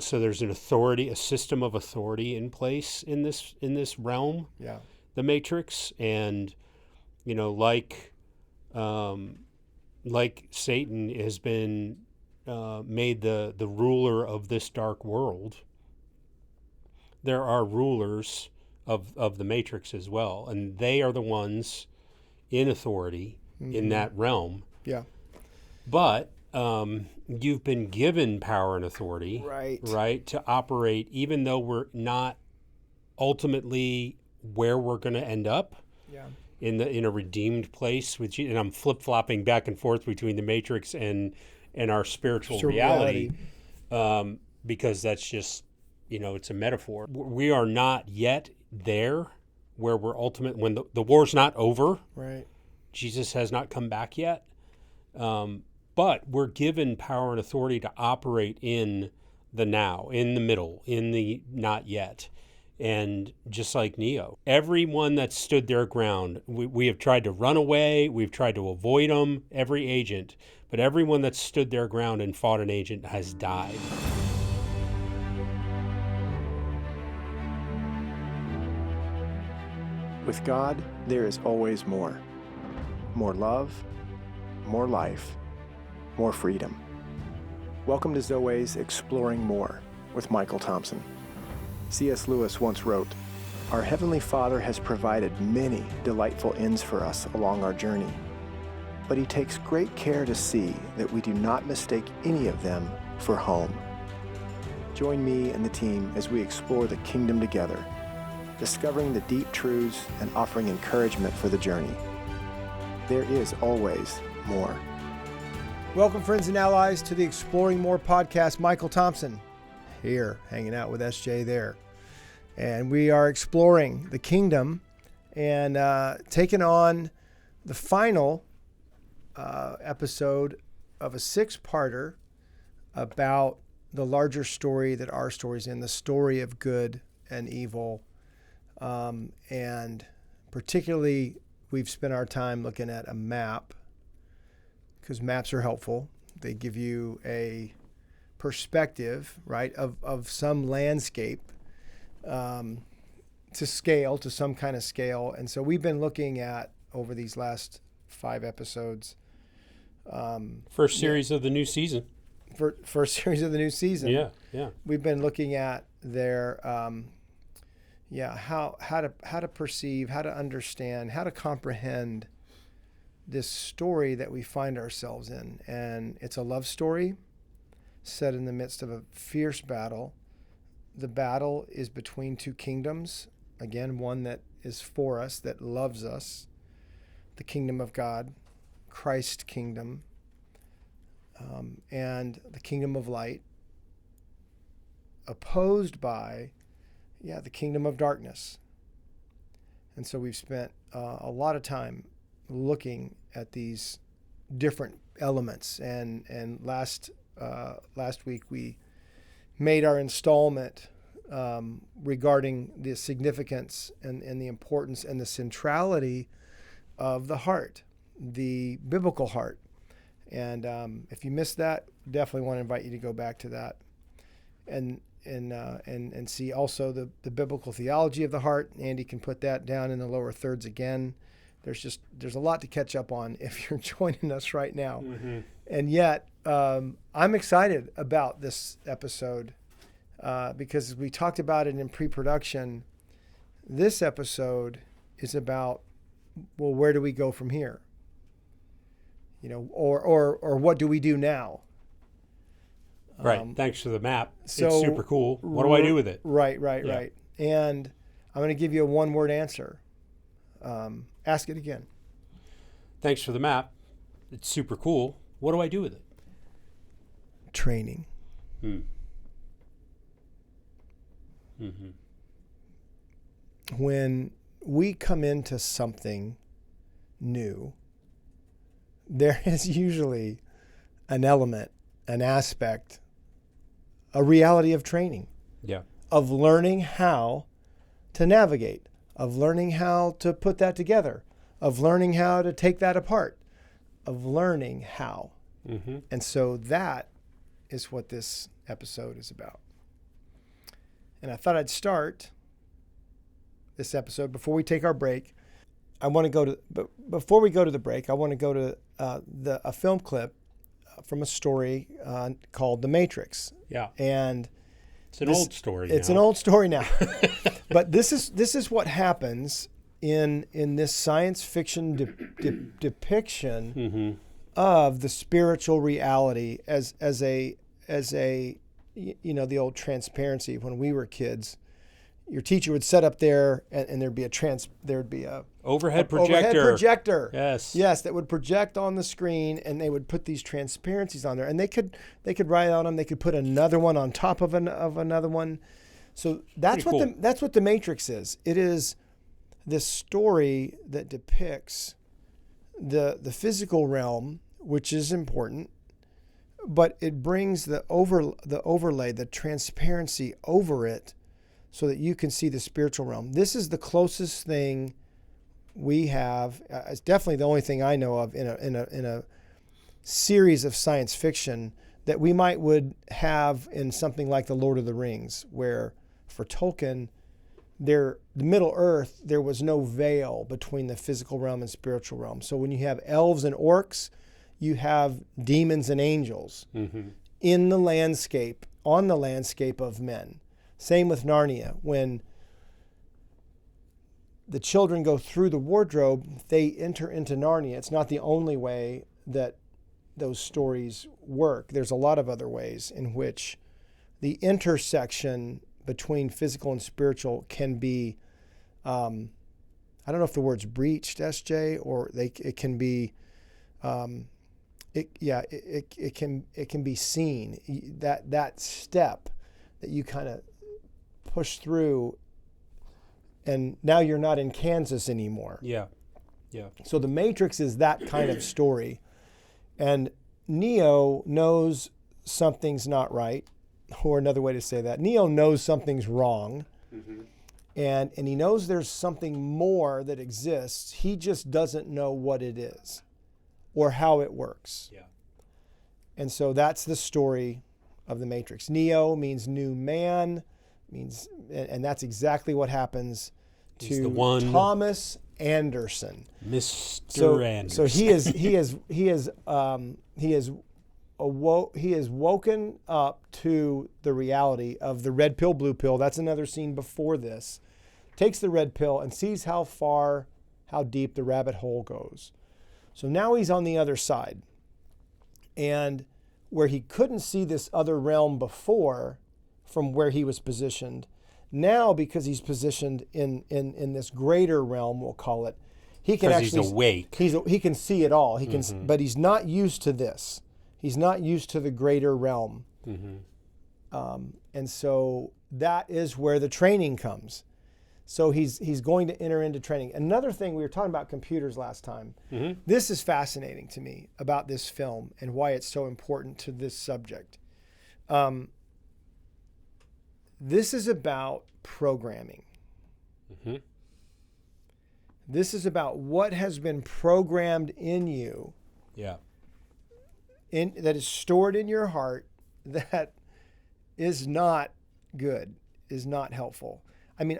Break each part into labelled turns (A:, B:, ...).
A: So there's an authority, a system of authority in place in this realm,
B: Yeah.
A: the Matrix, and like Satan has been made the ruler of this dark world. There are rulers of the Matrix as well, and they are the ones in authority in that realm.
B: Yeah.
A: But you've been given power and authority, right, to operate, even though we're not ultimately where we're going to end up.
B: Yeah.
A: In a redeemed place with you, and I'm flip-flopping back and forth between the Matrix and our spiritual reality. Because that's just, it's a metaphor. We are not yet there where we're ultimate, when the war's not over.
B: Right.
A: Jesus has not come back yet. But we're given power and authority to operate in the now, in the middle, in the not yet. And just like Neo, everyone that stood their ground, we have tried to run away, we've tried to avoid them, every agent, but everyone that stood their ground and fought an agent has died.
C: With God, there is always more. More love, more life, more freedom. Welcome to Zoe's Exploring More with Michael Thompson. C.S. Lewis once wrote, "Our Heavenly Father has provided many delightful ends for us along our journey, but He takes great care to see that we do not mistake any of them for home." Join me and the team as we explore the kingdom together, discovering the deep truths and offering encouragement for the journey. There is always more.
B: Welcome, friends and allies, to the Exploring More podcast. Michael Thompson here, hanging out with SJ there. And we are exploring the kingdom and taking on the final episode of a 6-parter about the larger story that our story's in, the story of good and evil. And particularly, we've spent our time looking at a map, because maps are helpful. They give you a perspective, right, of some landscape to scale, to some kind of scale. And so we've been looking at, over these last 5 episodes,
A: first series of the new season.
B: First series of the new season.
A: Yeah.
B: We've been looking at their how to perceive, how to understand, how to comprehend this story that we find ourselves in. And it's a love story set in the midst of a fierce battle. The battle is between 2 kingdoms. Again, one that is for us, that loves us, the kingdom of God, Christ's kingdom, and the kingdom of light, opposed by, the kingdom of darkness. And so we've spent a lot of time looking at these different elements. And last week we made our installment regarding the significance and the importance and the centrality of the heart, the biblical heart. And if you missed that, definitely want to invite you to go back to that and see also the biblical theology of the heart. Andy can put that down in the lower thirds again. There's a lot to catch up on if you're joining us right now. Mm-hmm. And yet, I'm excited about this episode because we talked about it in pre-production. This episode is about, well, where do we go from here? Or what do we do now?
A: Right. Thanks for the map. So, it's super cool. What do I do with it?
B: Right. And I'm going to give you a one-word answer. Ask it again.
A: Thanks for the map. It's super cool. What do I do with it?
B: Training.
A: Mm-hmm.
B: When we come into something new, there is usually an element, an aspect, a reality of training.
A: Yeah.
B: Of learning how to navigate, of learning how to put that together, of learning how to take that apart, of learning how.
A: Mm-hmm.
B: And so that is what this episode is about. And I thought I'd start this episode before we take our break. I want to go to, but before we go to the break, I want to go to a film clip from a story called The Matrix.
A: Yeah.
B: And
A: it's an old story.
B: It's an old story now. But this is what happens in this science fiction depiction of the spiritual reality as a the old transparency. When we were kids, your teacher would set up there and there'd be a
A: overhead projector.
B: Yes, that would project on the screen, and they would put these transparencies on there, and they could write on them. They could put another one on top of another one. So that's what the Matrix is. It is this story that depicts the physical realm, which is important, but it brings the overlay, the transparency over it, so that you can see the spiritual realm. This is the closest thing we have. It's definitely the only thing I know of in a series of science fiction that we would have in something like The Lord of the Rings, where for Tolkien, the Middle Earth, there was no veil between the physical realm and spiritual realm. So when you have elves and orcs, you have demons and angels in the landscape, on the landscape of men. Same with Narnia. When the children go through the wardrobe, they enter into Narnia. It's not the only way that those stories work. There's a lot of other ways in which the intersection between physical and spiritual can be, I don't know if the word's breached, SJ, or it can be, it can be seen. That step that you kind of push through, and now you're not in Kansas anymore.
A: Yeah.
B: So the Matrix is that kind of story, and Neo knows something's not right, or another way to say that, Neo knows something's wrong, and he knows there's something more that exists. He just doesn't know what it is or how it works.
A: Yeah.
B: And so that's the story of the Matrix. Neo means new man, and that's exactly what happens to Thomas Anderson.
A: Mr. Anderson.
B: So he is woken up to the reality of the red pill, blue pill. That's another scene before this. Takes the red pill and sees how deep the rabbit hole goes. So now he's on the other side. And where he couldn't see this other realm before from where he was positioned, now because he's positioned in this greater realm, we'll call it, he can actually,
A: he's awake.
B: He can see it all. He can, but he's not used to this. He's not used to the greater realm. And so that is where the training comes. So he's going to enter into training. Another thing, we were talking about computers last time. This is fascinating to me about this film and why it's so important to this subject. This is about programming. This is about what has been programmed in you.
A: Yeah.
B: That is stored in your heart, that is not good, is not helpful. I mean,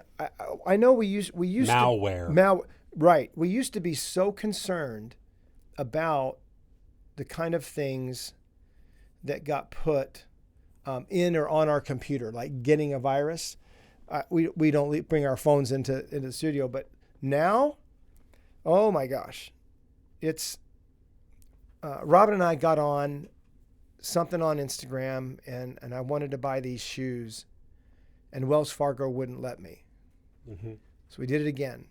B: I know we used
A: malware.
B: Right. We used to be so concerned about the kind of things that got put in or on our computer, like getting a virus. We don't bring our phones into the studio, but now, oh my gosh, it's Robin and I got on something on Instagram, and I wanted to buy these shoes, and Wells Fargo wouldn't let me. So we did it again.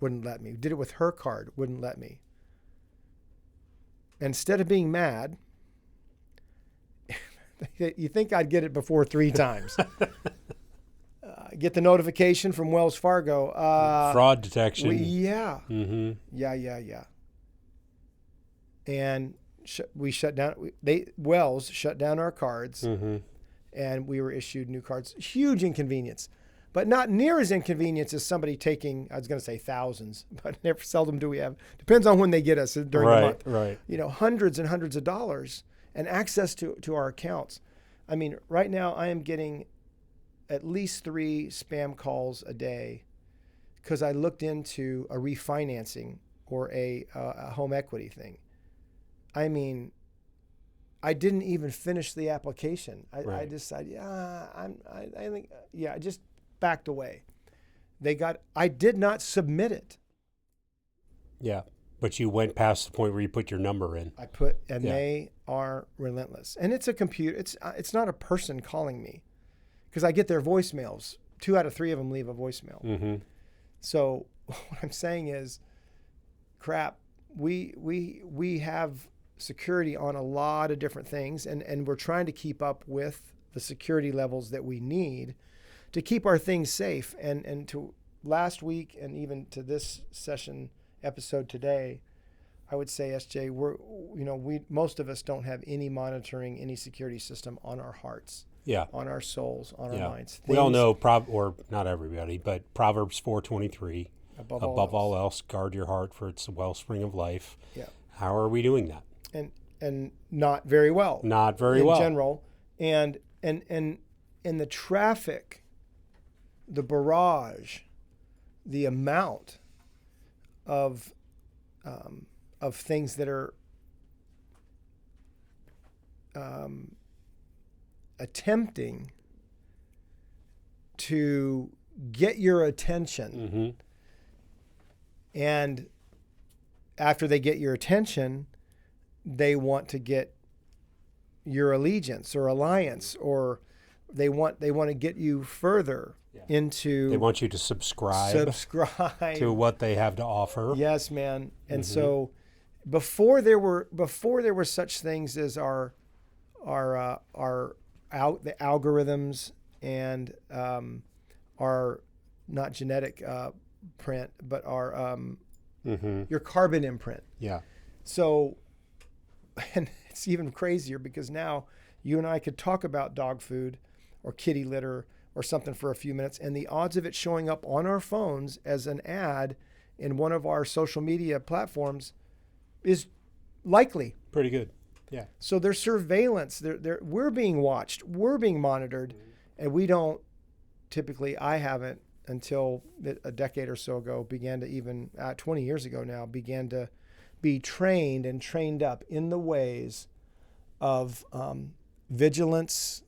B: Wouldn't let me. We did it with her card. Wouldn't let me. Instead of being mad, you think I'd get it before 3 times. Get the notification from Wells Fargo.
A: Fraud detection.
B: Yeah. And we shut down. Wells shut down our cards, and we were issued new cards. Huge inconvenience, but not near as inconvenience as somebody taking, I was going to say thousands, but seldom do we have. Depends on when they get us during the month.
A: Right.
B: Hundreds and hundreds of dollars and access to our accounts. I mean, right now I am getting at least 3 spam calls a day because I looked into a refinancing or a home equity thing. I mean, I didn't even finish the application. I decided, I think, I just backed away. I did not submit it.
A: Yeah, but you went past the point where you put your number in.
B: They are relentless. And it's a computer. It's not a person calling me because I get their voicemails. 2 out of 3 of them leave a voicemail.
A: Mm-hmm.
B: So what I'm saying is, crap, we have security on a lot of different things, and we're trying to keep up with the security levels that we need to keep our things safe. And to last week and even to this session episode today, I would say, SJ, most of us don't have any monitoring, any security system on our hearts, on our souls, on our minds.
A: We all know, or not everybody, but Proverbs 4:23, above all else, guard your heart, for it's the wellspring of life.
B: Yeah.
A: How are we doing that?
B: And not very well.
A: Not very well.
B: In general. And the traffic, the barrage, the amount of things that are attempting to get your attention.
A: Mm-hmm.
B: And after they get your attention, they want to get your allegiance or alliance, or they want to get you further into. They
A: want you to subscribe to what they have to offer.
B: Yes, man. And so, before there were such things as the algorithms and our not genetic print, but our your carbon imprint.
A: Yeah.
B: So, and it's even crazier because now you and I could talk about dog food or kitty litter or something for a few minutes, and the odds of it showing up on our phones as an ad in one of our social media platforms is likely.
A: Pretty good. Yeah.
B: So there's surveillance. We're being watched. We're being monitored, and we don't typically. I haven't until a decade or so ago 20 years ago now, began to be trained up in the ways of vigilance,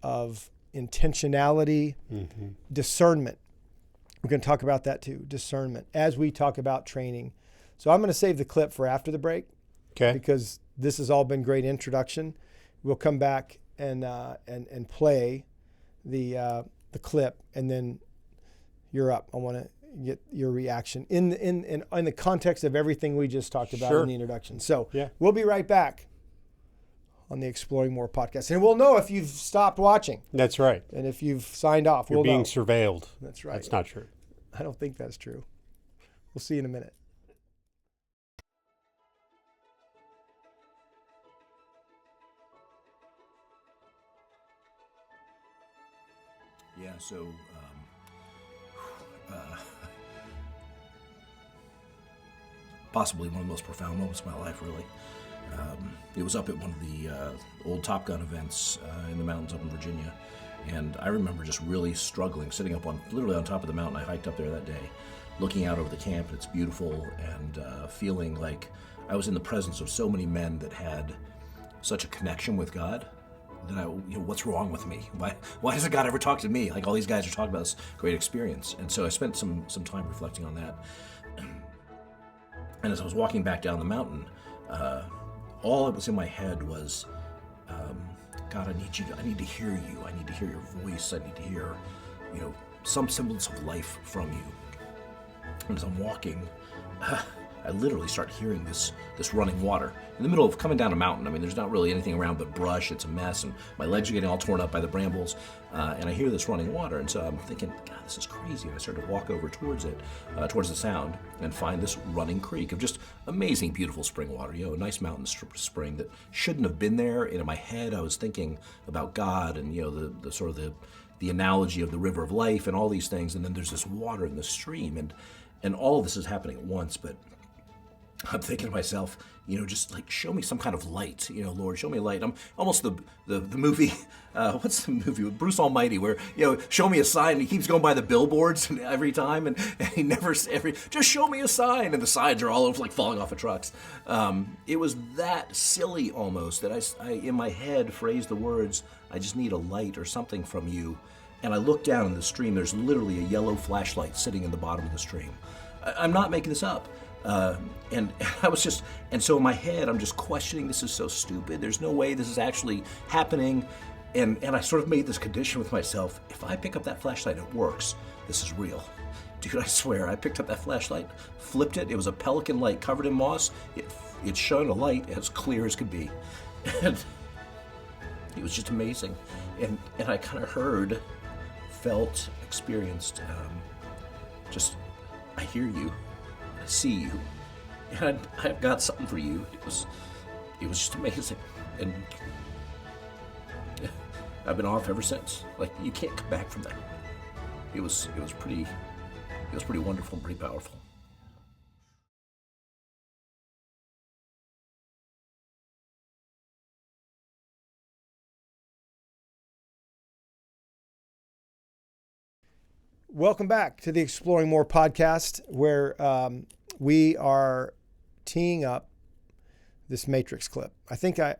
B: of intentionality, discernment. We're going to talk about that too, discernment, as we talk about training. So I'm going to save the clip for after the break, because this has all been great introduction. We'll come back and play the clip, and then you're up. I want to get your reaction in the context of everything we just talked about in the introduction. So we'll be right back on the Exploring More podcast. And we'll know if you've stopped watching.
A: That's right.
B: And if you've signed off,
A: You're being
B: know.
A: surveilled.
B: That's right.
A: That's not true.
B: I don't think that's true. We'll see you in a minute.
D: Yeah, so possibly one of the most profound moments of my life, really. It was up at one of the old Top Gun events in the mountains up in Virginia, and I remember just really struggling, sitting up literally on top of the mountain. I hiked up there that day, looking out over the camp, and it's beautiful, and feeling like I was in the presence of so many men that had such a connection with God. That what's wrong with me? Why doesn't God ever talk to me? Like all these guys are talking about this great experience. And so I spent some time reflecting on that. And as I was walking back down the mountain, all that was in my head was, God, I need to hear you. I need to hear your voice. I need to hear, some semblance of life from you. And as I'm walking, I literally start hearing this running water in the middle of coming down a mountain. I mean, there's not really anything around but brush. It's a mess, and my legs are getting all torn up by the brambles, and I hear this running water, and so I'm thinking, God, this is crazy. And I start to walk over towards it, towards the sound, and find this running creek of just amazing, beautiful spring water, a nice mountain spring that shouldn't have been there. And in my head, I was thinking about God and, the sort of the analogy of the river of life and all these things, and then there's this water in the stream, and all of this is happening at once, but I'm thinking to myself, just like show me some kind of light, Lord, show me light. I'm almost the movie, what's the movie with Bruce Almighty where, show me a sign, and he keeps going by the billboards every time, and he never, just show me a sign, and the signs are all over, like falling off of trucks. It was that silly almost that I in my head phrased the words, I just need a light or something from you. And I look down in the stream, there's literally a yellow flashlight sitting in the bottom of the stream. I'm not making this up. And I was just, and so in my head, I'm just questioning, this is so stupid. There's no way this is actually happening. And I sort of made this condition with myself. If I pick up that flashlight, it works. This is real. Dude, I swear, I picked up that flashlight, flipped it. It was a pelican light covered in moss. It shone a light as clear as could be. And it was just amazing. And I kind of heard, felt, experienced, I hear you. I see you, and I've got something for you. It was just amazing, and I've been off ever since. Like, you can't come back from that. It was pretty wonderful and pretty powerful.
B: Welcome back to the Exploring More podcast, where we are teeing up this Matrix clip. I think I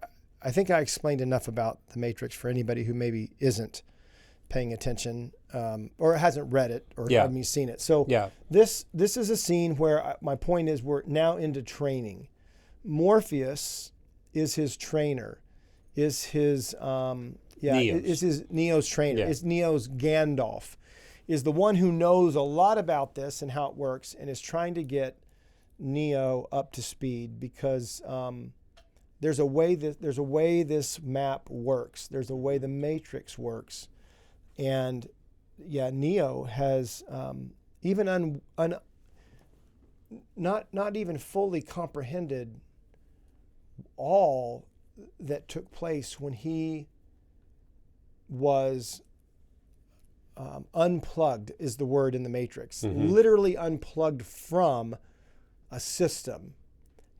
B: explained enough about the Matrix for anybody who maybe isn't paying attention or hasn't read it or seen it. So this is a scene where my point is we're now into training. Morpheus is his trainer, is his Neo's trainer, is Neo's Gandalf. Is the one who knows a lot about this and how it works and is trying to get Neo up to speed because there's a way this map works. There's a way the Matrix works. And Neo has even not even fully comprehended all that took place when he was unplugged is the word in the Matrix. Literally unplugged from a system.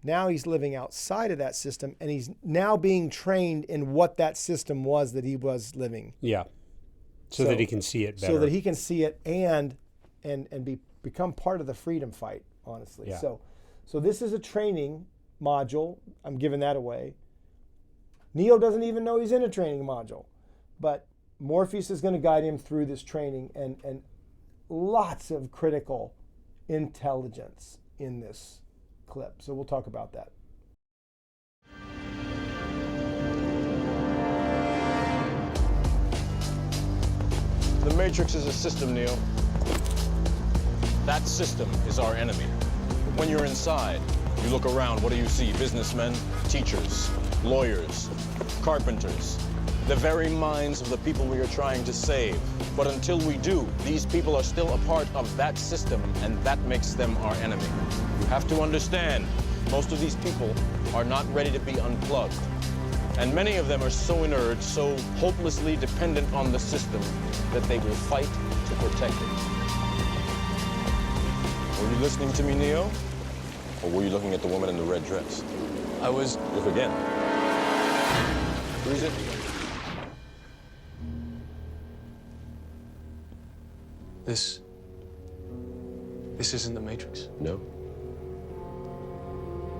B: Now he's living outside of that system, and he's now being trained in what that system was that he was living. Yeah.
A: So that he can see it better.
B: So that he can see it and become part of the freedom fight, honestly. Yeah. So this is a training module. I'm giving that away. Neo doesn't even know he's in a training module, but Morpheus is going to guide him through this training and lots of critical intelligence in this clip. So we'll talk about that.
E: The Matrix is a system, Neo. That system is our enemy. When you're inside, you look around, what do you see? Businessmen, teachers, lawyers, carpenters. The very minds of the people we are trying to save. But until we do, these people are still a part of that system, and that makes them our enemy. You have to understand, most of these people are not ready to be unplugged. And many of them are so inert, so hopelessly dependent on the system, that they will fight to protect it. Were you listening to me, Neo? Or were you looking at the woman in the red dress? I was. Look again. Who is it?
F: This isn't the Matrix.
G: No.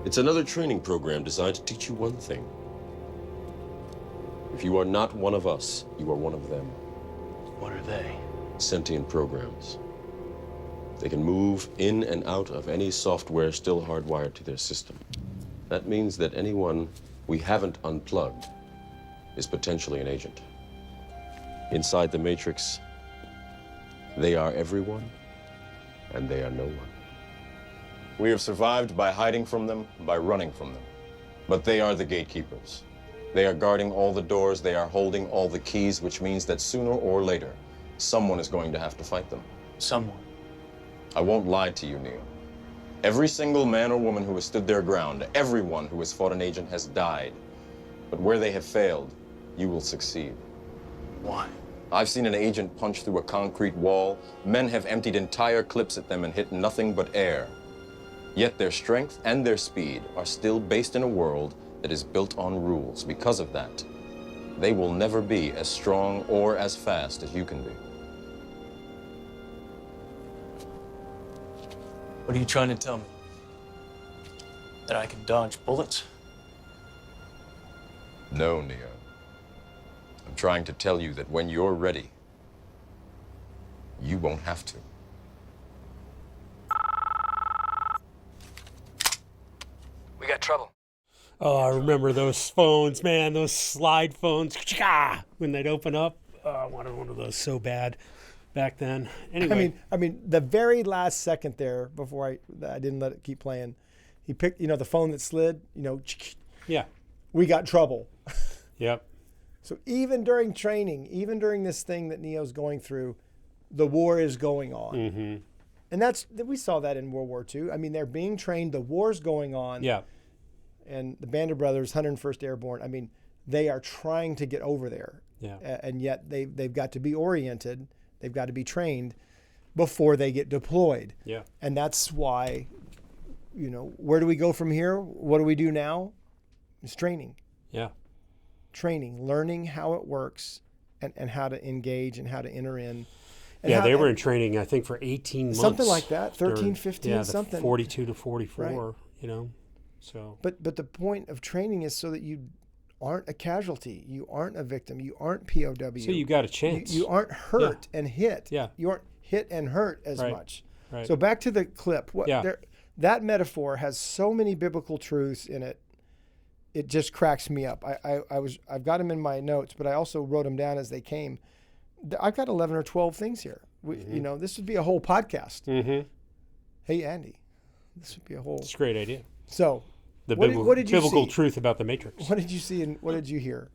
G: It's another training program designed to teach you one thing. If you are not one of us, you are one of them.
F: What are they?
G: Sentient programs. They can move in and out of any software still hardwired to their system. That means that anyone we haven't unplugged is potentially an agent. Inside the Matrix, they are everyone, and they are no one.
E: We have survived by hiding from them, by running from them. But they are the gatekeepers. They are guarding all the doors, they are holding all the keys, which means that sooner or later, someone is going to have to fight them.
F: Someone.
E: I won't lie to you, Neo. Every single man or woman who has stood their ground, everyone who has fought an agent has died. But where they have failed, you will succeed.
F: Why?
E: I've seen an agent punch through a concrete wall. Men have emptied entire clips at them and hit nothing but air.
G: Yet their strength and their speed are still based in a world that is built on rules. Because of that, they will never be as strong or as fast as you can be.
F: What are you trying to tell me? That I can dodge bullets?
G: No, Neo. I'm trying to tell you that when you're ready, you won't have to.
F: We got trouble.
A: Oh, I remember those phones, man, those slide phones. When they'd open up. Oh, I wanted one of those so bad back then. Anyway.
B: I mean, the very last second there, before I didn't let it keep playing, he picked, the phone that slid,
A: Yeah.
B: we got trouble.
A: Yep.
B: So even during training, even during this thing that Neo's going through, the war is going on.
A: Mm-hmm.
B: And we saw that in World War II. I mean, they're being trained, the war's going on.
A: Yeah.
B: And the Band of Brothers, 101st Airborne, I mean, they are trying to get over there.
A: Yeah.
B: And yet they've got to be oriented, they've got to be trained before they get deployed.
A: Yeah.
B: And that's why, where do we go from here? What do we do now? It's training.
A: Yeah.
B: Training, learning how it works and how to engage and how to enter in. And
A: Yeah, they were in training, I think, for 18 months.
B: Something like that, 13,
A: During-
B: 15,
A: yeah,
B: something.
A: 42 to 44,
B: Right.
A: So.
B: But the point of training is so that you aren't a casualty, you aren't a victim, you aren't POW.
A: So you got a chance.
B: You aren't hurt and hit.
A: Yeah.
B: You aren't hit and hurt as
A: Right.
B: much.
A: Right.
B: So back to the clip.
A: Yeah.
B: That metaphor has so many biblical truths in it. It just cracks me up. I've got them in my notes, but I also wrote them down as they came. I've got 11 or 12 things here. This would be a whole podcast.
A: Mm-hmm.
B: Hey, Andy, this would be a whole.
A: It's a great idea.
B: So,
A: The
B: what did you
A: biblical
B: see?
A: truth about the Matrix.
B: What did you see and what did you hear?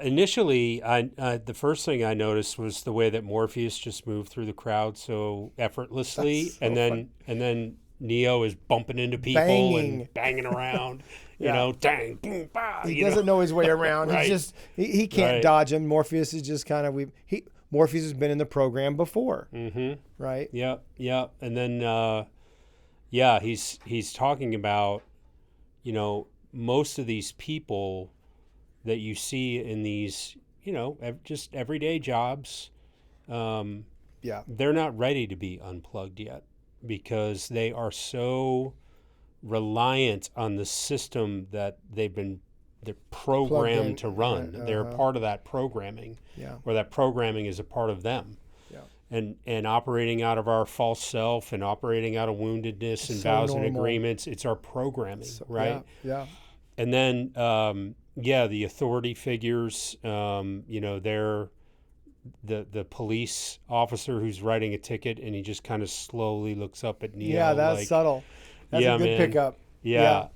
A: Initially, the first thing I noticed was the way that Morpheus just moved through the crowd so effortlessly,
B: That's so
A: and then Neo is bumping into people
B: Banging.
A: and banging around.
B: Yeah.
A: Dang, boom, bah,
B: He doesn't know his way around.
A: Right.
B: He's just he can't
A: Right.
B: dodge him. Morpheus is just kind of Morpheus has been in the program before, right?
A: Yeah. And then, he's talking about, most of these people that you see in these, just everyday jobs,
B: Yeah.
A: they're not ready to be unplugged yet because they are so reliant on the system that they're programmed
B: in,
A: to run.
B: right,
A: They're part of that programming,
B: Yeah.
A: or that programming is a part of them.
B: Yeah.
A: And operating out of our false self and operating out of woundedness and
B: So
A: vows and
B: normal.
A: agreements, it's our programming, right?
B: Yeah.
A: And then, the authority figures, they're the police officer who's writing a ticket, and he just kind of slowly looks up at Neo.
B: Yeah, that's subtle. That's a good
A: man.
B: pickup.
A: Yeah.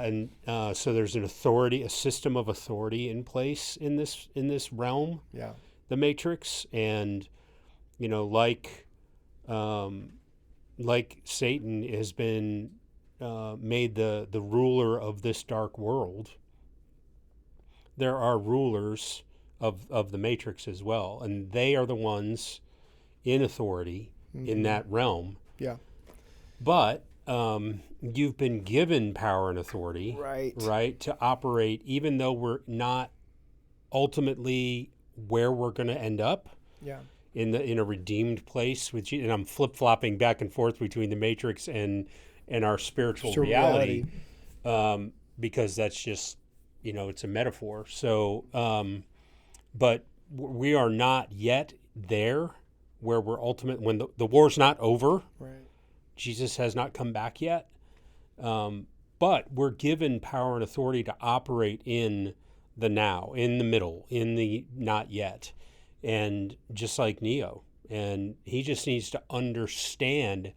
A: And so there's a system of authority in place in this realm,
B: Yeah.
A: the Matrix, and like Satan has been made the ruler of this dark world. There are rulers of the Matrix as well, and they are the ones in authority in that realm.
B: Yeah.
A: But you've been given power and authority,
B: Right.
A: to operate, even though we're not ultimately where we're going to end up.
B: Yeah.
A: In a redeemed place, and I'm flip-flopping back and forth between the Matrix and our spiritual reality, because that's just, it's a metaphor. So, but we are not yet there where we're when the war's not over.
B: Right.
A: Jesus has not come back yet. But we're given power and authority to operate in the now, in the middle, in the not yet. And just like Neo, and he just needs to understand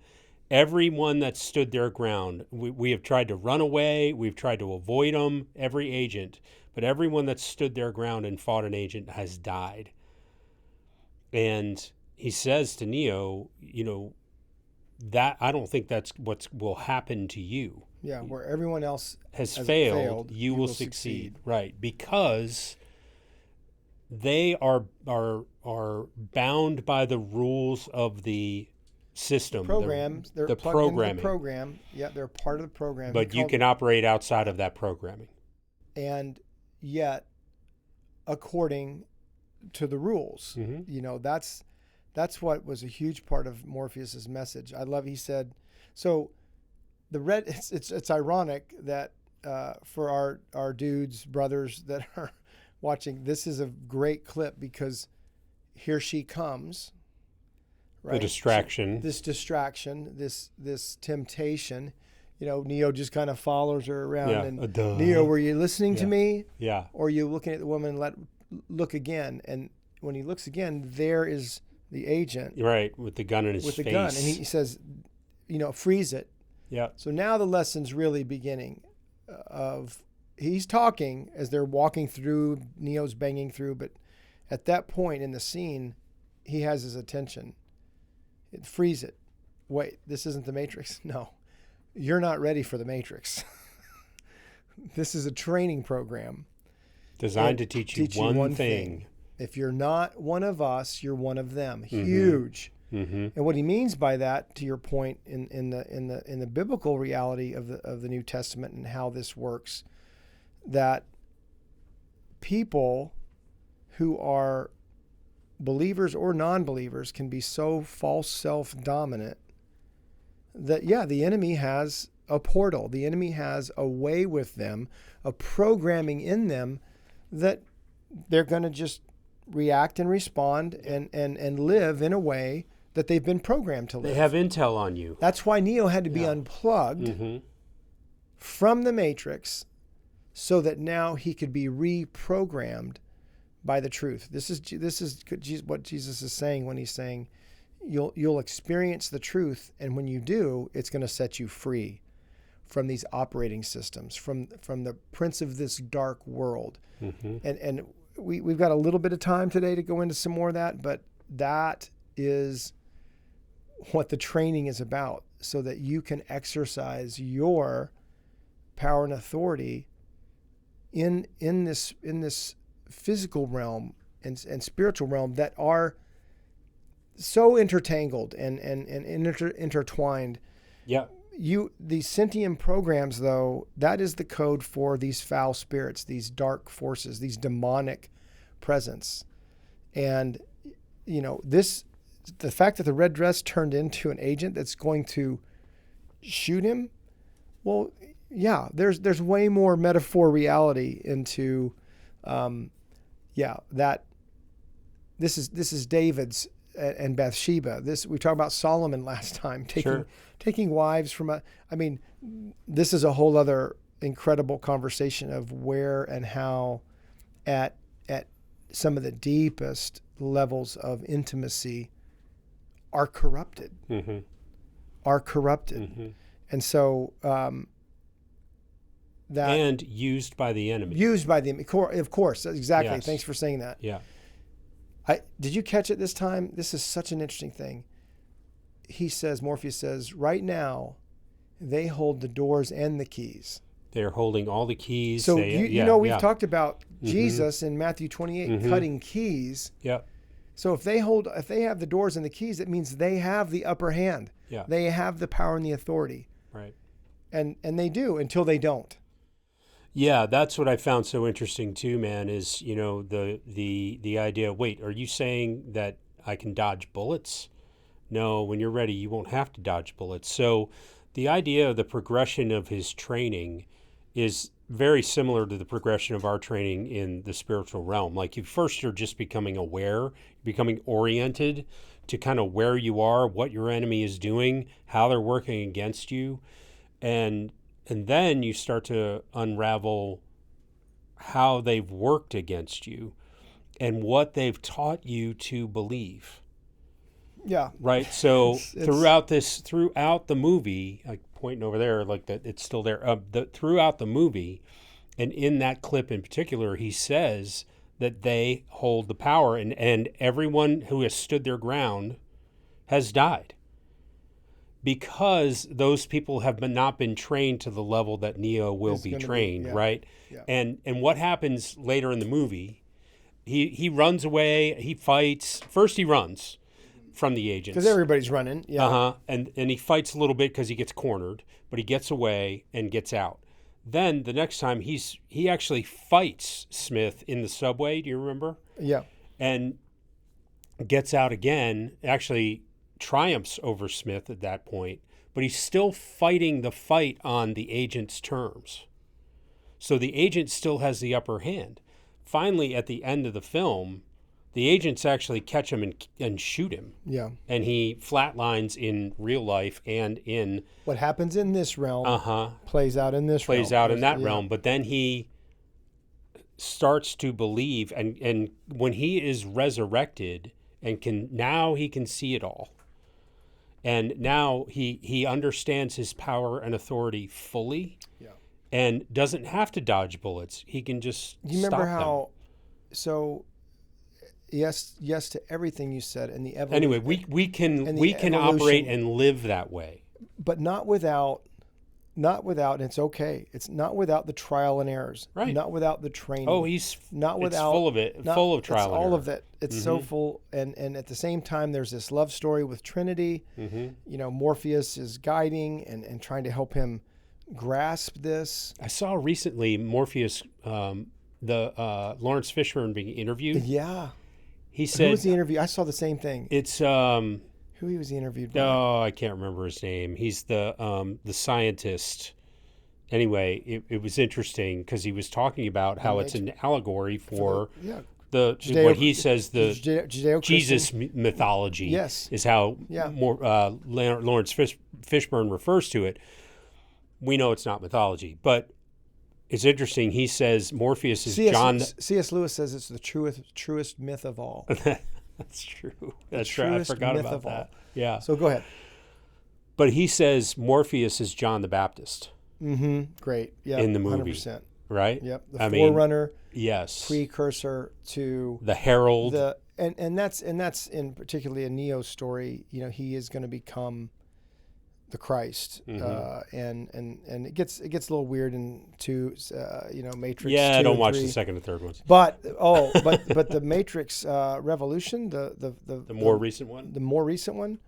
A: everyone that stood their ground. We have tried to run away. We've tried to avoid them, every agent. But everyone that stood their ground and fought an agent has died. And he says to Neo, that I don't think that's what will happen to you.
B: Yeah, where everyone else
A: has failed, you will succeed. Right, because they are bound by the rules of the system.
B: Programs. They're
A: the
B: plugged into
A: programming.
B: the program. Yeah, they're part of the program.
A: But you can operate outside of that programming.
B: And yet, according to the rules, that's what was a huge part of Morpheus's message. I love. He said, so it's ironic that for our dudes, brothers that are watching, this is a great clip because here she comes. Right?
A: The distraction.
B: This distraction, this temptation. Neo just kind of follows her around.
A: Yeah,
B: And
A: duh.
B: Neo, were you listening to me?
A: Yeah.
B: Or are you looking at the woman? Look again. And when he looks again, there is the agent.
A: Right, with the gun in his face.
B: With the gun. And he says, freeze it.
A: Yeah.
B: So now the lesson's really beginning he's talking as they're walking through, Neo's banging through, but at that point in the scene, he has his attention. Freeze it. Wait, this isn't the Matrix? No. You're not ready for the Matrix. This is a training program.
A: Designed to teach you one thing.
B: If you're not one of us, you're one of them. Huge. Mm-hmm. And what he means by that, to your point, in the biblical reality of the New Testament and how this works, that people who are believers or non-believers can be so false self-dominant that, the enemy has a portal. The enemy has a way with them, a programming in them that they're going to just react and respond and live in a way that they've been programmed to live.
A: They have intel on you.
B: That's why Neo had to be unplugged from the Matrix so that now he could be reprogrammed by the truth. This is what Jesus is saying when he's saying you'll experience the truth, and when you do, it's going to set you free from these operating systems, from the prince of this dark world. And we've got a little bit of time today to go into some more of that, but that is what the training is about, so that you can exercise your power and authority in this physical realm and spiritual realm that are so intertangled and intertwined.
A: Yeah.
B: These sentient programs, though, that is the code for these foul spirits, these dark forces, these demonic presence. And the fact that the red dress turned into an agent that's going to shoot him, well, yeah, there's way more metaphor reality into that this is David's and Bathsheba. We talked about Solomon last time, taking wives from this is a whole other incredible conversation of where and how at some of the deepest levels of intimacy are corrupted. And so
A: and used by the enemy.
B: Of course, exactly.
A: Yes.
B: Thanks for saying that.
A: Yeah.
B: Did you catch it this time? This is such an interesting thing. Morpheus says, right now, they hold the doors and the keys.
A: They're holding all the keys.
B: So we've talked about Jesus in Matthew 28 cutting keys.
A: Yeah.
B: So if they have the doors and the keys, it means they have the upper hand.
A: Yeah.
B: They have the power and the authority.
A: Right.
B: And they do until they don't.
A: Yeah, that's what I found so interesting too, man, is, the idea, wait, are you saying that I can dodge bullets? No, when you're ready, you won't have to dodge bullets. So the idea of the progression of his training is very similar to the progression of our training in the spiritual realm. Like you're just becoming aware, becoming oriented to kind of where you are, what your enemy is doing, how they're working against you. And then you start to unravel how they've worked against you and what they've taught you to believe.
B: Yeah.
A: Right. So throughout the movie, like pointing over there, like that, it's still there. Throughout the movie, and in that clip in particular, he says that they hold the power, and everyone who has stood their ground has died because those people have not been trained to the level that Neo will be trained. Right. Yeah. And what happens later in the movie? He runs away. He fights. First, he runs from the agents.
B: Because everybody's running. Yeah.
A: Uh-huh. And he fights a little bit because he gets cornered, but he gets away and gets out. Then the next time he actually fights Smith in the subway. Do you remember?
B: Yeah.
A: And gets out again, actually triumphs over Smith at that point, but he's still fighting the fight on the agent's terms. So the agent still has the upper hand. Finally, at the end of the film, the agents actually catch him and shoot him.
B: Yeah.
A: And he flatlines in real life and in...
B: What happens in this realm plays out in this realm.
A: Plays out in that realm. But then he starts to believe, and when he is resurrected and he can see it all. And now he understands his power and authority fully.
B: Yeah.
A: And doesn't have to dodge bullets. He can just
B: Do you remember
A: stop
B: how...
A: them.
B: So... Yes to everything you said, and the evolution.
A: Anyway, we can operate and live that way,
B: but not without. And it's okay. It's not without the trial and errors.
A: Right.
B: Not without the training.
A: Oh, he's
B: not without.
A: It's full of it. Full of trial and error.
B: All of it. It's so full, and at the same time, there's this love story with Trinity. You know, Morpheus is guiding and trying to help him grasp this.
A: I saw recently Morpheus, the Lawrence Fishburne being interviewed.
B: Yeah.
A: He said,
B: who was the interview? I saw the same thing.
A: It's
B: who he was interviewed by.
A: Oh, I can't remember his name. He's the scientist. Anyway, it was interesting because he was talking about how it's an allegory for what he says the Jesus mythology.
B: Yes.
A: Is how Lawrence Fishburne refers to it. We know it's not mythology, but it's interesting. He says Morpheus is John.
B: C.S. Lewis says it's the truest myth of all.
A: That's true. That's right. I forgot about that. Yeah.
B: So go ahead.
A: But he says Morpheus is John the Baptist.
B: Great. Yeah.
A: In the movie.
B: 100%.
A: Right?
B: Yep. The forerunner.
A: Yes.
B: Precursor to
A: the herald.
B: And that's in particularly a Neo story. You know, he is going to become the Christ, and it gets a little weird into Matrix.
A: Yeah,
B: 2
A: don't
B: and
A: watch
B: 3.
A: the second and third ones.
B: But the Matrix Revolution, the
A: more recent one,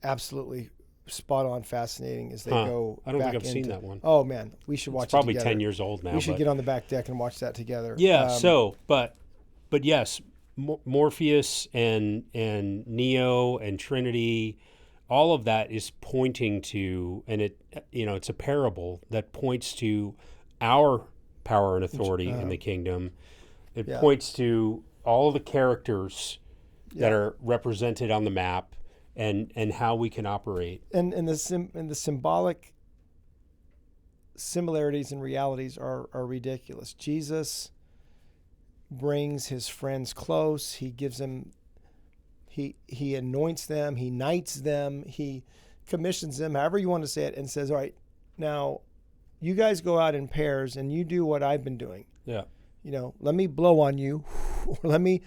B: absolutely spot on, fascinating as they go.
A: I don't
B: back
A: think I've
B: into,
A: seen that one.
B: Oh man, we should watch.
A: It's probably
B: it together.
A: 10 years old now.
B: We should get on the back deck and watch that together.
A: Yeah. But yes, Morpheus and Neo and Trinity. All of that is pointing to, and it's a parable that points to our power and authority in the kingdom. It points to all the characters that are represented on the map and how we can operate.
B: And the symbolic similarities and realities are ridiculous. Jesus brings his friends close. He gives them. He anoints them, he knights them, he commissions them, however you want to say it, and says, all right, now you guys go out in pairs and you do what I've been doing.
A: Yeah.
B: You know, let me blow on you, or let me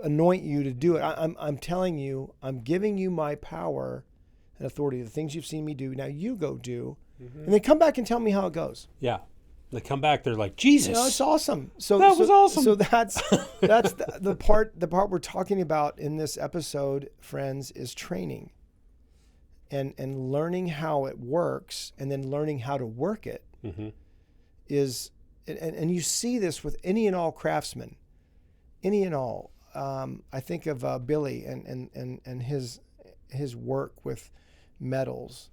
B: anoint you to do it. I'm telling you, I'm giving you my power and authority, the things you've seen me do. Now you go do, and then come back and tell me how it goes.
A: Yeah. They come back, they're like, Jesus,
B: it's awesome.
A: That was awesome.
B: So that's the part we're talking about in this episode, friends, is training and learning how it works, and then learning how to work it is, and you see this with any and all craftsmen, any and all. I think of Billy and his work with metals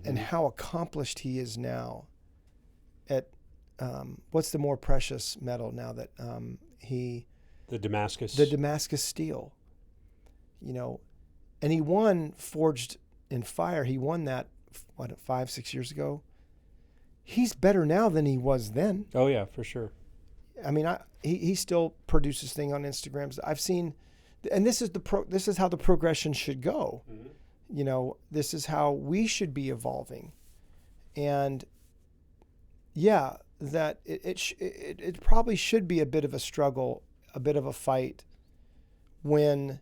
B: and how accomplished he is now at what's the more precious metal now that
A: the
B: Damascus steel, you know, and he won Forged in Fire. He won that 5-6 years ago. He's better now than he was then.
A: Oh yeah, for sure.
B: I mean, he still produces things on Instagrams. I've seen, and this is how the progression should go. You know, this is how we should be evolving, and yeah, that it probably should be a bit of a struggle, a bit of a fight when,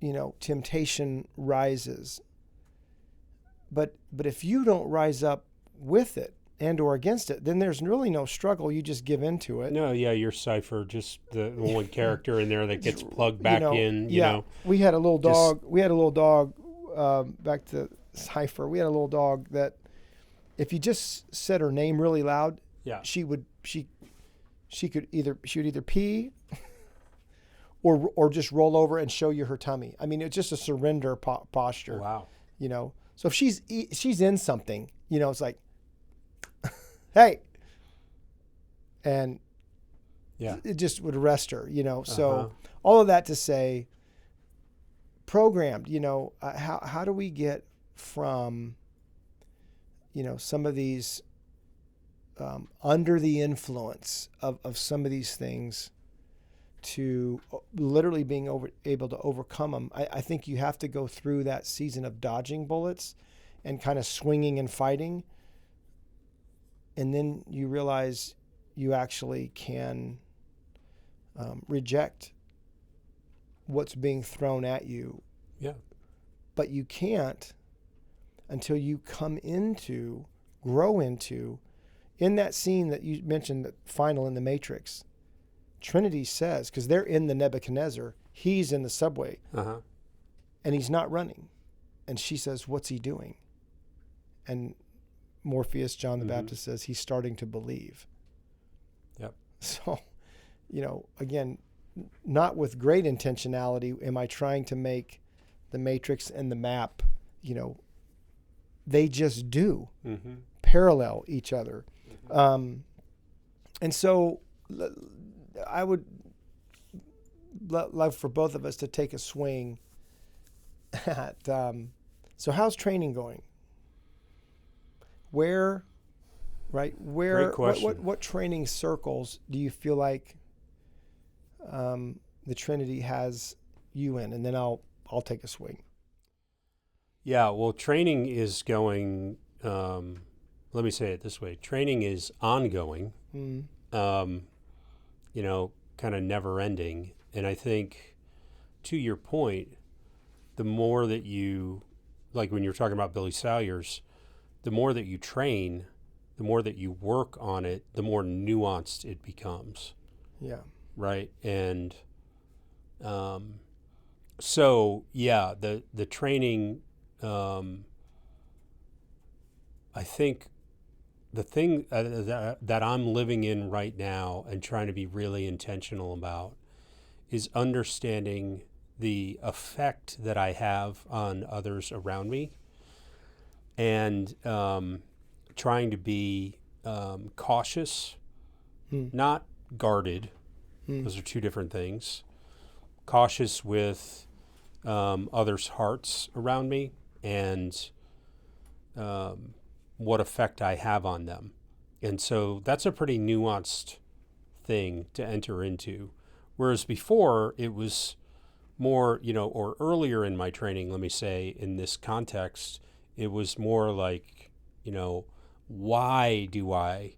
B: you know, temptation rises. But if you don't rise up with it and or against it, then there's really no struggle. You just give into it.
A: No, yeah, your cipher, just the one character in there that gets plugged back in. You know,
B: we had a little dog. We had a little dog. Back to cipher. We had a little dog that, if you just said her name really loud, she would either pee, or just roll over and show you her tummy. I mean, it's just a surrender posture.
A: Wow.
B: You know, so if she's in something, you know, it's like, hey, and it just would arrest her, you know. So all of that to say, programmed, you know, how do we get from, you know, some of these under the influence of some of these things to literally being able to overcome them? I think you have to go through that season of dodging bullets and kind of swinging and fighting. And then you realize you actually can reject what's being thrown at you.
A: Yeah.
B: But you can't until you grow into, in that scene that you mentioned, the final in the Matrix, Trinity says, because they're in the Nebuchadnezzar, he's in the subway, and he's not running. And she says, what's he doing? And Morpheus, John the Baptist, says he's starting to believe.
A: Yep.
B: So, you know, again, not with great intentionality am I trying to make the Matrix and the map, you know, they just do parallel each other. And so I would love for both of us to take a swing at, so how's training going? Where,
A: Great question.
B: what training circles do you feel like the Trinity has you in? And then I'll take a swing.
A: Yeah, well, training is going, let me say it this way. Training is ongoing, you know, kind of never ending. And I think, to your point, the more that you, like when you're talking about Billy Salyers, the more that you train, the more that you work on it, the more nuanced it becomes.
B: Yeah.
A: Right. And so, yeah, the training, I think the thing that I'm living in right now and trying to be really intentional about is understanding the effect that I have on others around me, and trying to be cautious, not guarded. Those are two different things. Cautious with others' hearts around me and what effect I have on them. And so that's a pretty nuanced thing to enter into. Whereas before it was more, you know, or earlier in my training, let me say, in this context, it was more like, you know, why do I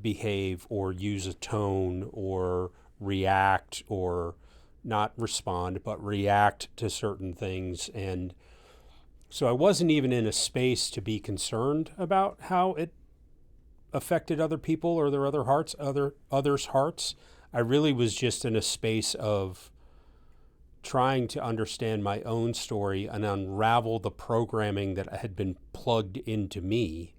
A: behave or use a tone or react or not respond, but react to certain things. And so I wasn't even in a space to be concerned about how it affected other people or their others' hearts. I really was just in a space of trying to understand my own story and unravel the programming that had been plugged into me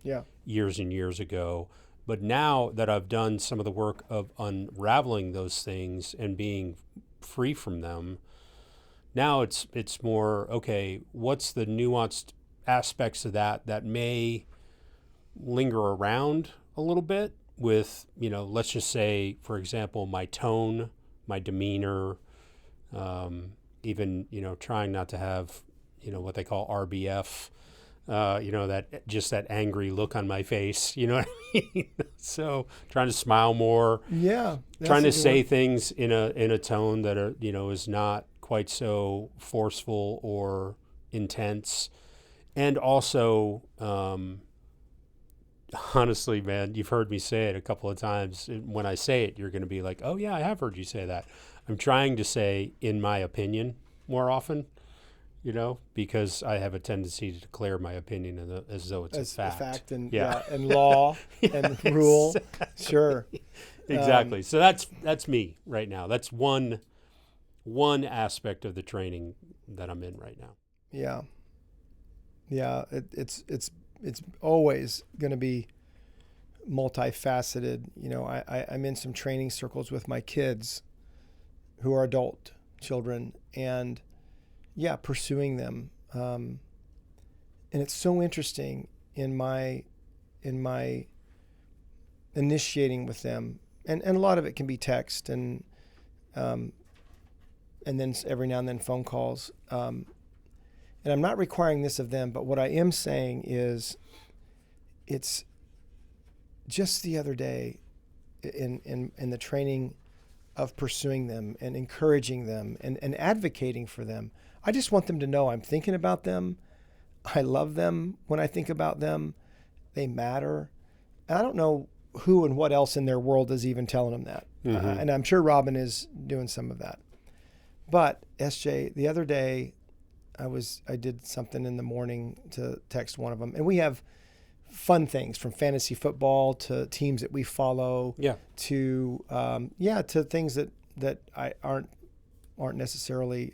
A: years and years ago. But now that I've done some of the work of unraveling those things and being free from them, now it's more, okay, what's the nuanced aspects of that may linger around a little bit with, you know, let's just say, for example, my tone, my demeanor, even, you know, trying not to have, you know, what they call RBF, you know, that angry look on my face, you know what I mean? So trying to smile more, trying to say things in a tone that are, you know, is not quite so forceful or intense. And also, honestly, man, you've heard me say it a couple of times. When I say it, you're going to be like, oh yeah, I have heard you say that. I'm trying to say, in my opinion, more often, you know, because I have a tendency to declare my opinion as though it's
B: As
A: a fact.
B: and
A: Yeah.
B: and law and rule. Sure.
A: Exactly. So that's me right now. That's one aspect of the training that I'm in right now.
B: Yeah. Yeah. It's always going to be multifaceted. You know, I'm in some training circles with my kids who are adult children, and pursuing them. And it's so interesting in my initiating with them, and a lot of it can be text and then every now and then phone calls. And I'm not requiring this of them, but what I am saying is, it's just the other day in the training of pursuing them and encouraging them and advocating for them. I just want them to know I'm thinking about them. I love them when I think about them. They matter. And I don't know who and what else in their world is even telling them that. And I'm sure Robin is doing some of that. But SJ, the other day, I did something in the morning to text one of them, and we have fun things from fantasy football to teams that we follow, to to things that I aren't necessarily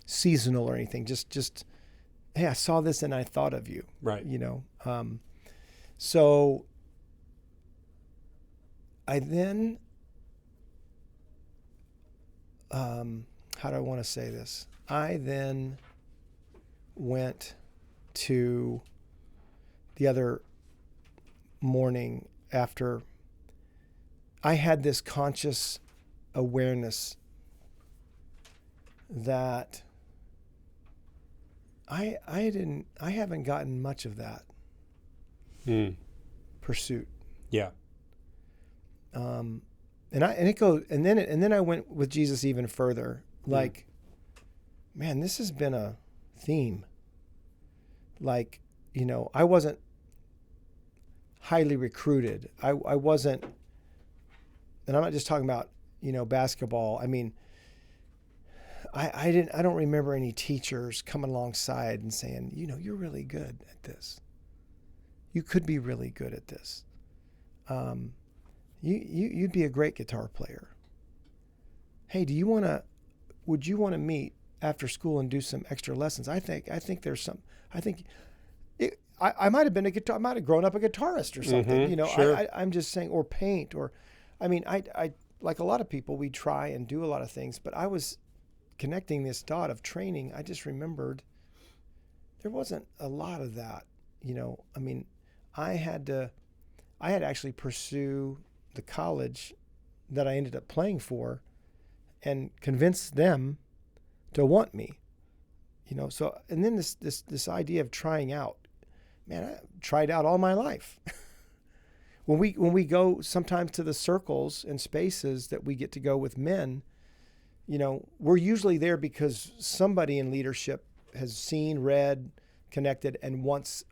B: seasonal or anything. Just hey, I saw this and I thought of you.
A: Right.
B: You know. So I then how do I want to say this? I then went to the other morning after I had this conscious awareness that I haven't gotten much of that pursuit.
A: Yeah.
B: And then I went with Jesus even further. Like, man, this has been a theme. Like, you know, I wasn't highly recruited. I wasn't, and I'm not just talking about, you know, basketball. I mean, I don't remember any teachers coming alongside and saying, you know, you're really good at this. You could be really good at this. You'd be a great guitar player. Hey, would you want to meet after school and do some extra lessons? I think there's some, I might have been I might have grown up a guitarist or something, you know,
A: sure.
B: I'm just saying, or paint, or, I mean, I like a lot of people, we try and do a lot of things, but I was connecting this dot of training. I just remembered there wasn't a lot of that, you know. I mean, I had to actually pursue the college that I ended up playing for and convince them to want me, you know. So, and then this idea of trying out, man, I tried out all my life. When we go sometimes to the circles and spaces that we get to go with men, you know, we're usually there because somebody in leadership has seen, read, connected, and wants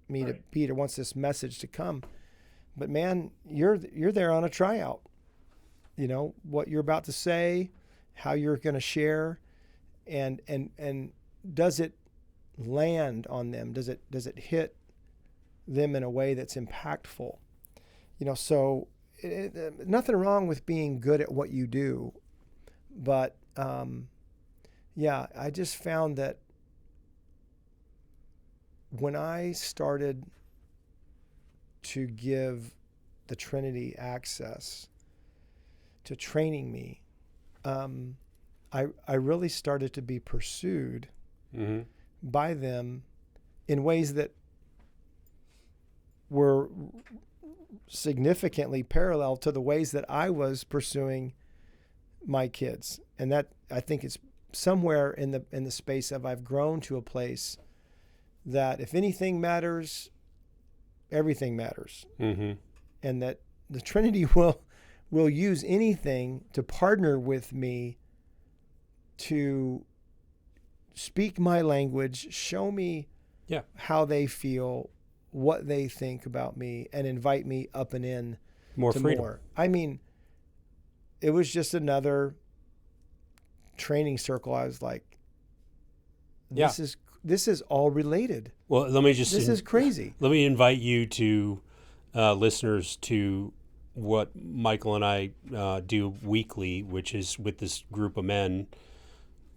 B: me to be, or wants this message to come. But man, you're there on a tryout. You know, what you're about to say, how you're going to share, and does it land on them? Does it hit them in a way that's impactful? You know, so nothing wrong with being good at what you do, but I just found that when I started to give the Trinity access to training me, I really started to be pursued by them in ways that were significantly parallel to the ways that I was pursuing my kids. And that, I think, it's somewhere in the space of I've grown to a place that if anything matters, everything matters. And that the Trinity will use anything to partner with me to speak my language, show me how they feel, what they think about me, and invite me up and in
A: more
B: to
A: freedom.
B: more. I mean, it was just another training circle. I was like, This is all related.
A: Well, let me just.
B: This is crazy.
A: Let me invite you to listeners to what Michael and I do weekly, which is with this group of men.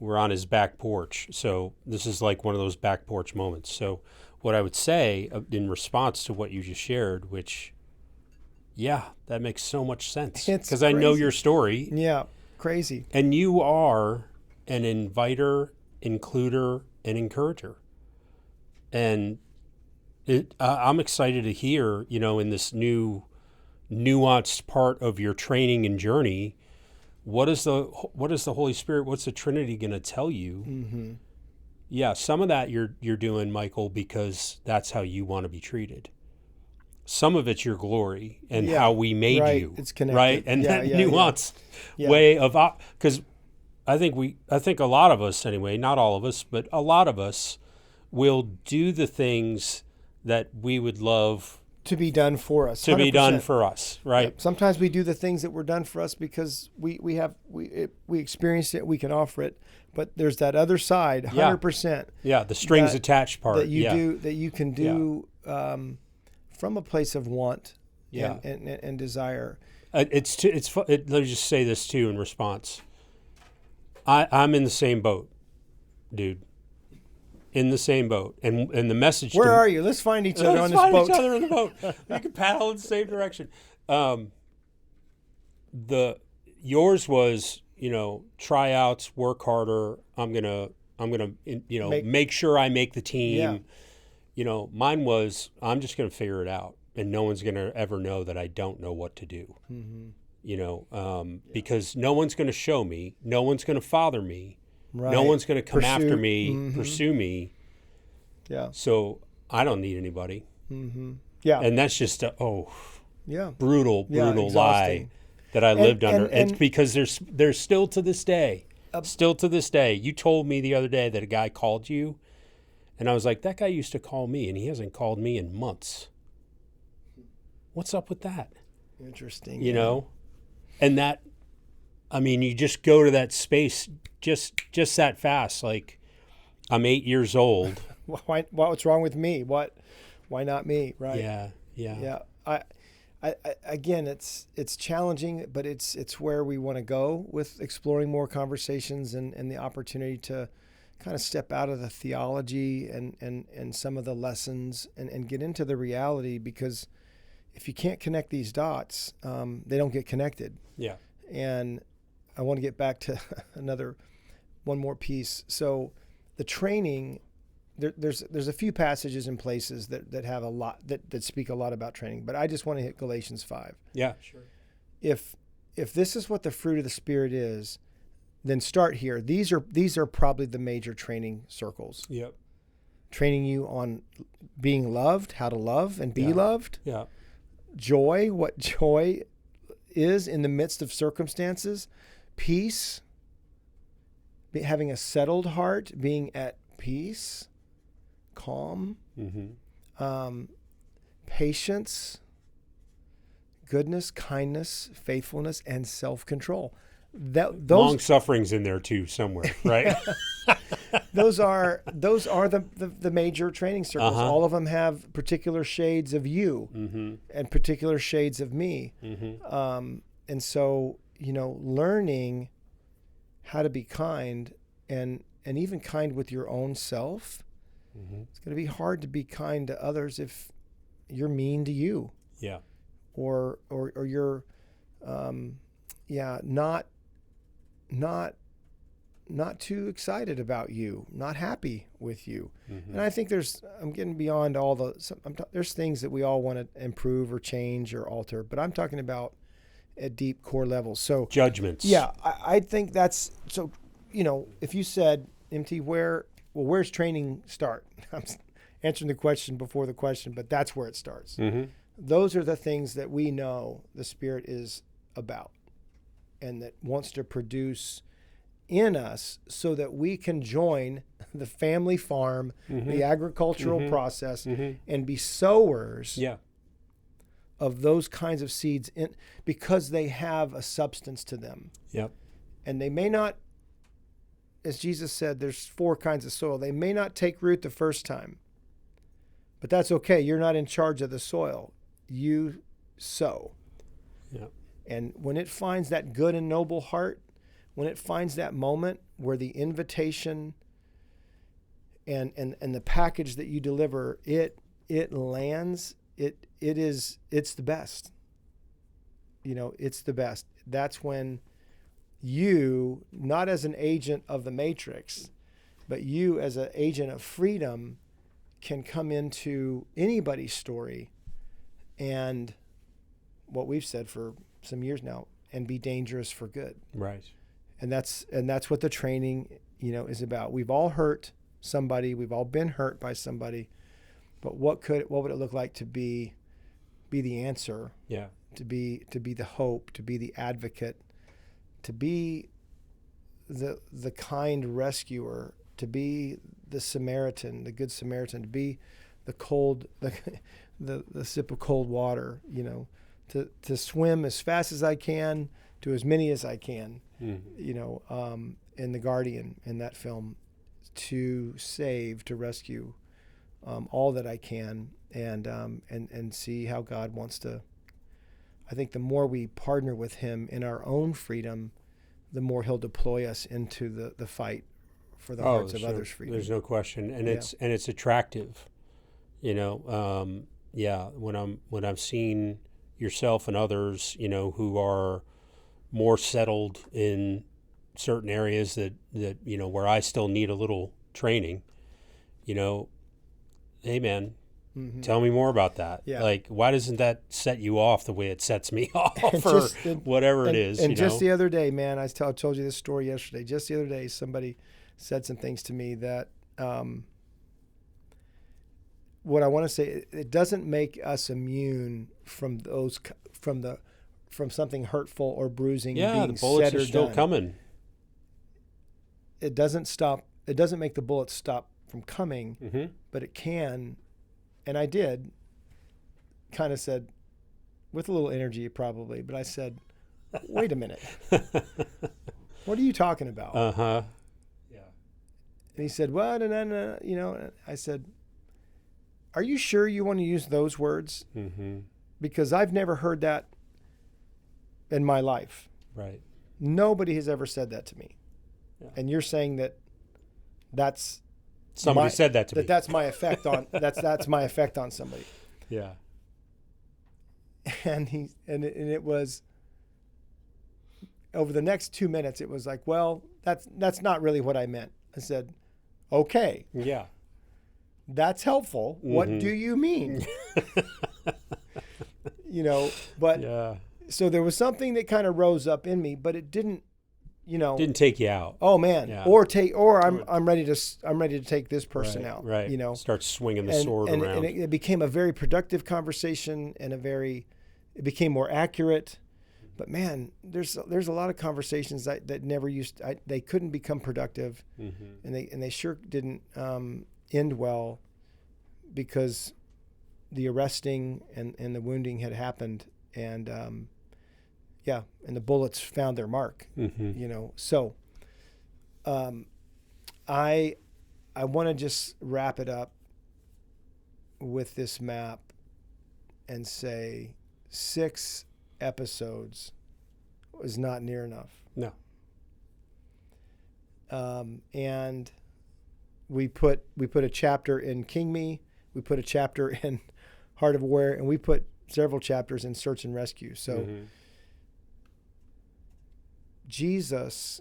A: We're on his back porch. So this is like one of those back porch moments. So what I would say in response to what you just shared, which, yeah, that makes so much sense. Because I know your story.
B: Yeah, crazy.
A: And you are an inviter, includer, and encourager. And I'm excited to hear, in this new nuanced part of your training and journey, what is the Holy Spirit, what's the Trinity going to tell you?
B: Mm-hmm.
A: Yeah, some of that you're doing, Michael, because that's how you want to be treated. Some of it's your glory and how we made you.
B: It's connected.
A: Right? And that nuanced way of, because I think a lot of us anyway, not all of us, but a lot of us will do the things that we would love
B: to be done for us. 100%.
A: To be done for us, right?
B: Yep. Sometimes we do the things that were done for us because we experienced it, we can offer it. But there's that other side, 100%.
A: Yeah, the strings attached part.
B: That you can do from a place of want and desire.
A: Let me just say this too in response. I'm in the same boat, dude. In the same boat, and the message.
B: Where are you? Let's find each other on this boat.
A: Let's find each other in the boat. We can paddle in the same direction. Yours was, tryouts, work harder. I'm gonna, make sure I make the team. Yeah. Mine was, I'm just gonna figure it out, and no one's gonna ever know that I don't know what to do. Mm-hmm. Because no one's gonna show me, no one's gonna father me. Right. No one's going to come after me, pursue me.
B: Yeah.
A: So I don't need anybody.
B: Mm-hmm. Yeah.
A: And that's just brutal lie that I lived under. And it's because there's still to this day, you told me the other day that a guy called you, and I was like, that guy used to call me, and he hasn't called me in months. What's up with that?
B: Interesting.
A: And that, you just go to that space just that fast. Like, I'm 8 years old.
B: What's wrong with me? Why not me? Right.
A: Yeah.
B: I again, it's challenging, but it's where we want to go with exploring more conversations and the opportunity to kind of step out of the theology and some of the lessons and get into the reality, because if you can't connect these dots, they don't get connected.
A: Yeah.
B: And I want to get back to one more piece. So the training, there's a few passages and places that have a lot that speak a lot about training, but I just want to hit Galatians 5.
A: Yeah, sure.
B: If this is what the fruit of the Spirit is, then start here. These are probably the major training circles.
A: Yep.
B: Training you on being loved, how to love and be loved.
A: Yeah.
B: Joy, what joy is in the midst of circumstances. Peace, having a settled heart, being at peace, calm, patience, goodness, kindness, faithfulness, and self-control. Those
A: long suffering's in there too somewhere, right?
B: those are the major training circles. All of them have particular shades of you and particular shades of me. And so, learning how to be kind and even kind with your own self. It's going to be hard to be kind to others if you're mean to you.
A: Yeah.
B: Or you're not too excited about you, not happy with you. And I think I'm getting beyond there's things that we all want to improve or change or alter, but I'm talking about at deep core levels. So
A: judgments.
B: Yeah, I think that's so. If you said, MT, where's training start? I'm answering the question before the question, but that's where it starts. Those are the things that we know the Spirit is about and that wants to produce in us so that we can join the family farm, the agricultural process, and be sowers of those kinds of seeds because they have a substance to them.
A: Yep.
B: And they may not as Jesus said, there's 4 kinds of soil. They may not take root the first time, but that's okay. You're not in charge of the soil. You sow.
A: Yeah.
B: And when it finds that good and noble heart, when it finds that moment where the invitation and the package that you deliver, it lands, it's the best. It's the best. That's when you, not as an agent of the matrix, but you as an agent of freedom, can come into anybody's story and what we've said for some years now, and be dangerous for good.
A: Right.
B: And that's what the training, is about. We've all hurt somebody. We've all been hurt by somebody. But what would it look like to be the answer?
A: Yeah.
B: To be the hope, to be the advocate, to be the kind rescuer, to be the Samaritan, the good Samaritan, to be the cold, the sip of cold water, to swim as fast as I can to as many as I can, in The Guardian, in that film, to save, to rescue all that I can, and see how God wants to. I think the more we partner with him in our own freedom, the more he'll deploy us into the fight for the hearts of others' freedom.
A: There's no question, and it's attractive, When I'm seeing yourself and others, who are more settled in certain areas that where I still need a little training, hey man, tell me more about that.
B: Yeah.
A: Like, why doesn't that set you off the way it sets me off, or whatever it is?
B: And just the other day, man, I told you this story yesterday. Just the other day, somebody said some things to me that, what I want to say, it doesn't make us immune from from something hurtful or bruising.
A: Yeah,
B: being
A: the bullets
B: said or
A: are still
B: done.
A: coming.
B: It doesn't stop. It doesn't make the bullets stop from coming, but it can. And I did kind of said, with a little energy probably, but I said, wait a minute. What are you talking about?
A: Uh-huh. Yeah.
B: And he said, what? And I said, are you sure you want to use those words?
A: Mm-hmm.
B: Because I've never heard that in my life.
A: Right.
B: Nobody has ever said that to me. Yeah. And you're saying that's
A: somebody said that to me.
B: That's my effect on that's my effect on somebody.
A: Yeah.
B: And it was over the next 2 minutes. It was like, well, that's not really what I meant. I said, okay.
A: Yeah.
B: That's helpful. Mm-hmm. What do you mean? But
A: yeah.
B: So there was something that kind of rose up in me, but it didn't.
A: Didn't take you out.
B: Oh man! Yeah. Or I'm ready to take this person out.
A: Right. Start swinging the sword around.
B: And it became a very productive conversation, and it became more accurate. But man, there's a lot of conversations that never they couldn't become productive, and they sure didn't end well, because the arresting and the wounding had happened, and and the bullets found their mark. So I want to just wrap it up with this map and say 6 episodes was not near enough.
A: No.
B: And we put a chapter in King Me, we put a chapter in Heart of Aware, and we put several chapters in Search and Rescue. So Jesus,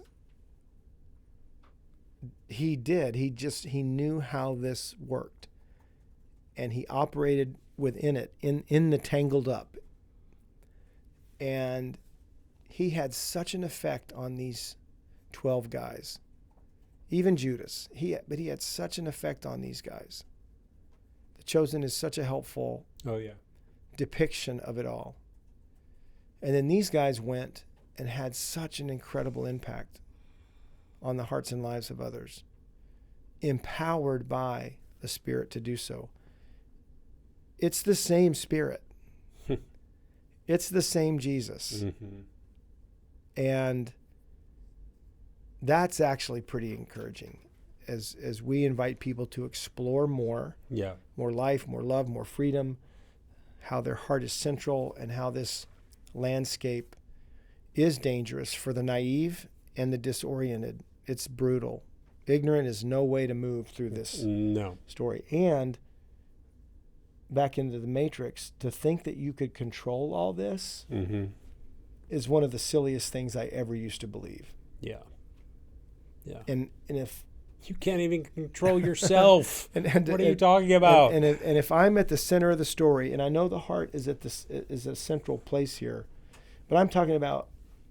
B: he knew how this worked, and he operated within it, in the tangled up. And he had such an effect on these 12 guys, even Judas. But he had such an effect on these guys. The Chosen is such a helpful depiction of it all. And then these guys went and had such an incredible impact on the hearts and lives of others, empowered by the Spirit to do so. It's the same Spirit. It's the same Jesus. And that's actually pretty encouraging as we invite people to explore more, more life, more love, more freedom, how their heart is central, and how this landscape is dangerous for the naive and the disoriented. It's brutal. Ignorant is no way to move through this story. And back into the Matrix, to think that you could control all this is one of the silliest things I ever used to believe.
A: Yeah.
B: And if
A: you can't even control yourself,
B: and
A: what are you talking about?
B: And if I'm at the center of the story, and I know the heart is is a central place here, but I'm talking about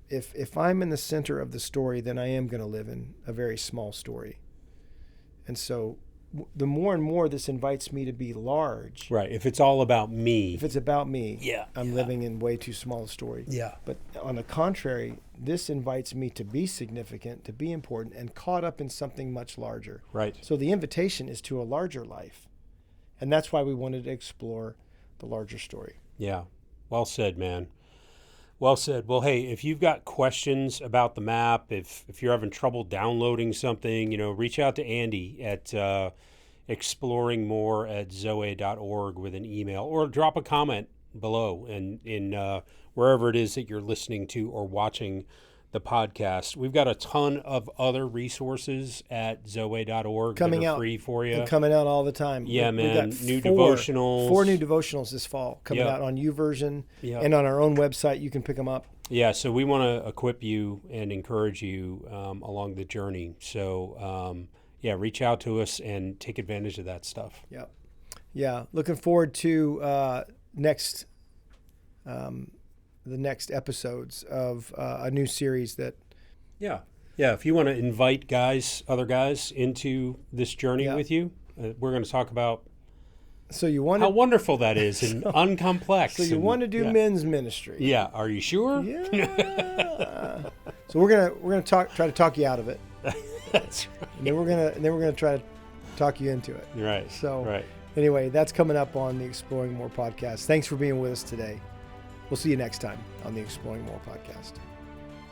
B: if I'm in the center of the story, then I am going to live in a very small story. And so the more and more this invites me to be large.
A: Right. If it's all about me.
B: If it's about me, I'm living in way too small a story.
A: Yeah.
B: But on the contrary, this invites me to be significant, to be important, and caught up in something much larger.
A: Right.
B: So the invitation is to a larger life. And that's why we wanted to explore the larger story.
A: Yeah. Well said, man. Well said. Well, hey, if you've got questions about the map, if you're having trouble downloading something, reach out to Andy at exploringmore@zoe.org with an email, or drop a comment below in wherever it is that you're listening to or watching the podcast. We've got a ton of other resources at zoe.org
B: coming
A: that are
B: out
A: free for you.
B: And coming out all the time.
A: Yeah,
B: We've
A: man.
B: got
A: New devotionals.
B: 4 new devotionals this fall coming out on YouVersion and on our own website. You can pick them up.
A: Yeah, so we want to equip you and encourage you along the journey. So, reach out to us and take advantage of that stuff.
B: Yeah. Looking forward to the next episodes of a new series that.
A: If you want to invite other guys into this journey with you, we're going to talk about how wonderful that is and uncomplex.
B: So you want to do men's ministry?
A: Yeah. Are you sure?
B: Yeah. So we're gonna try to talk you out of it.
A: That's right.
B: And then we're gonna try to talk you into it.
A: Right.
B: So anyway, that's coming up on the Exploring More podcast. Thanks for being with us today. We'll see you next time on the Exploring More podcast.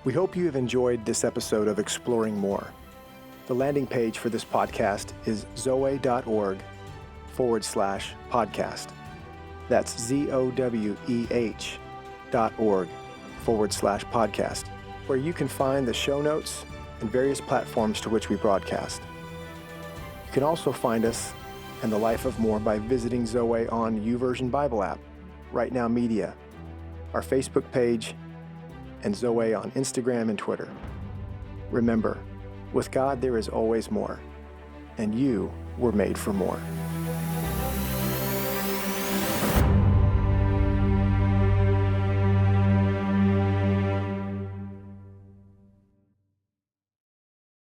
C: We hope you have enjoyed this episode of Exploring More. The landing page for this podcast is zoe.org/podcast. That's ZOWEH.org/podcast, where you can find the show notes and various platforms to which we broadcast. You can also find us and the Life of More by visiting Zoe on YouVersion Bible app, Right Now Media, our Facebook page, and Zoe on Instagram and Twitter. Remember, with God there is always more, and you were made for more.